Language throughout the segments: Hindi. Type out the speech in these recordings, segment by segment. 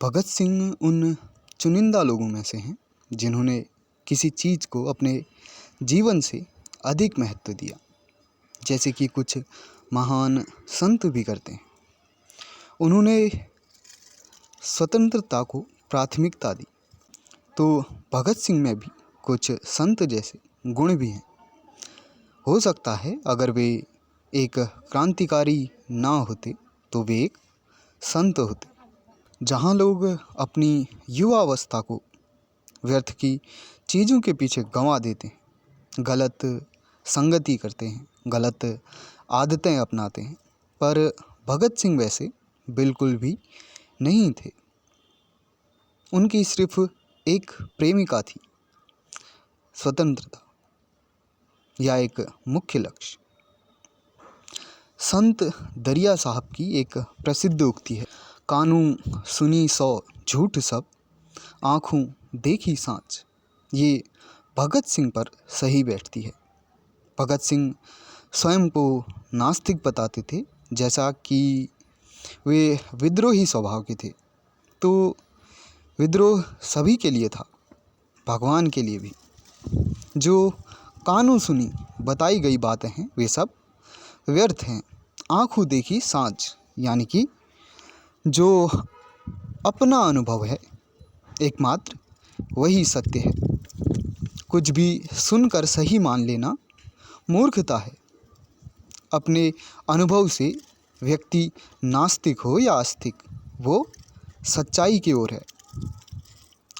भगत सिंह उन चुनिंदा लोगों में से हैं जिन्होंने किसी चीज़ को अपने जीवन से अधिक महत्व दिया, जैसे कि कुछ महान संत भी करते हैं। उन्होंने स्वतंत्रता को प्राथमिकता दी, तो भगत सिंह में भी कुछ संत जैसे गुण भी हैं। हो सकता है अगर वे एक क्रांतिकारी ना होते तो वे एक संत होते। जहाँ लोग अपनी युवावस्था को व्यर्थ की चीज़ों के पीछे गंवा देते हैं, गलत संगति करते हैं, गलत आदतें अपनाते हैं, पर भगत सिंह वैसे बिल्कुल भी नहीं थे। उनकी सिर्फ एक प्रेमिका थी, स्वतंत्रता, या एक मुख्य लक्ष्य। संत दरिया साहब की एक प्रसिद्ध उक्ति है, कानूं सुनी सौ झूठ सब, आँखों देखी सांच। ये भगत सिंह पर सही बैठती है। भगत सिंह स्वयं को नास्तिक बताते थे, जैसा कि वे विद्रोही स्वभाव के थे। तो विद्रोह सभी के लिए था, भगवान के लिए भी। जो कानों सुनी बताई गई बातें हैं वे सब व्यर्थ हैं। आँखों देखी सांझ, यानी कि जो अपना अनुभव है एकमात्र वही सत्य है। कुछ भी सुनकर सही मान लेना मूर्खता है। अपने अनुभव से व्यक्ति नास्तिक हो या आस्तिक, वो सच्चाई की ओर है।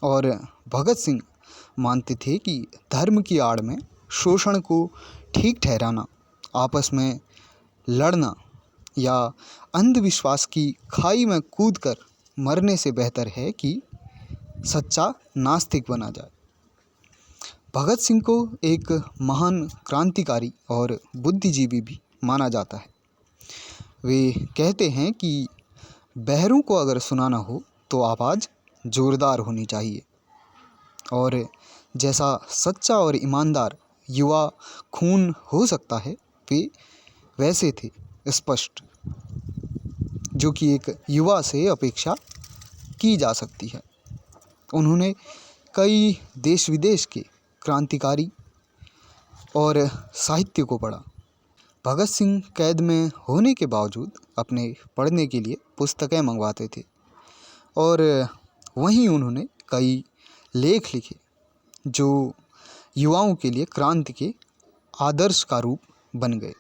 और भगत सिंह मानते थे कि धर्म की आड़ में शोषण को ठीक ठहराना, आपस में लड़ना या अंधविश्वास की खाई में कूदकर मरने से बेहतर है कि सच्चा नास्तिक बना जाए। भगत सिंह को एक महान क्रांतिकारी और बुद्धिजीवी भी माना जाता है। वे कहते हैं कि बहरों को अगर सुनाना हो तो आवाज़ ज़ोरदार होनी चाहिए। और जैसा सच्चा और ईमानदार युवा खून हो सकता है, वे वैसे थे स्पष्ट, जो कि एक युवा से अपेक्षा की जा सकती है। उन्होंने कई देश विदेश के क्रांतिकारी और साहित्य को पढ़ा। भगत सिंह कैद में होने के बावजूद अपने पढ़ने के लिए पुस्तकें मंगवाते थे, और वहीं उन्होंने कई लेख लिखे जो युवाओं के लिए क्रांति के आदर्श का रूप बन गए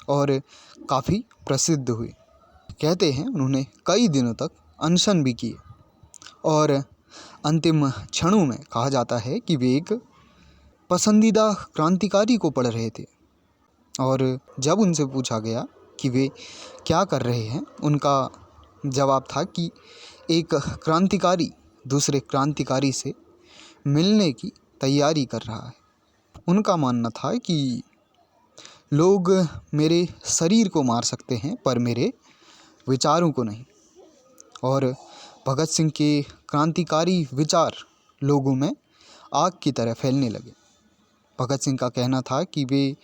और काफ़ी प्रसिद्ध हुए। कहते हैं उन्होंने कई दिनों तक अनशन भी किए, और अंतिम क्षणों में कहा जाता है कि वे एक पसंदीदा क्रांतिकारी को पढ़ रहे थे। और जब उनसे पूछा गया कि वे क्या कर रहे हैं, उनका जवाब था कि एक क्रांतिकारी दूसरे क्रांतिकारी से मिलने की तैयारी कर रहा है। उनका मानना था कि लोग मेरे शरीर को मार सकते हैं पर मेरे विचारों को नहीं। और भगत सिंह के क्रांतिकारी विचार लोगों में आग की तरह फैलने लगे। भगत सिंह का कहना था कि वे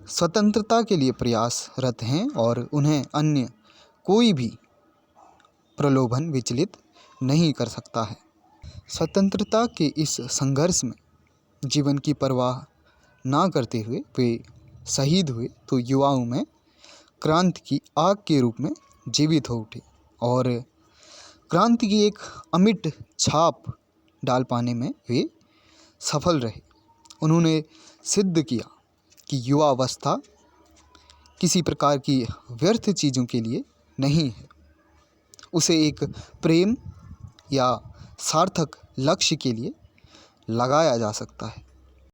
स्वतंत्रता के लिए प्रयासरत हैं और उन्हें अन्य कोई भी प्रलोभन विचलित नहीं कर सकता है। स्वतंत्रता के इस संघर्ष में जीवन की परवाह ना करते हुए वे शहीद हुए, तो युवाओं में क्रांति की आग के रूप में जीवित हो उठे और क्रांति की एक अमिट छाप डाल पाने में वे सफल रहे। उन्होंने सिद्ध किया कि युवावस्था किसी प्रकार की व्यर्थ चीज़ों के लिए नहीं है, उसे एक प्रेम या सार्थक लक्ष्य के लिए लगाया जा सकता है।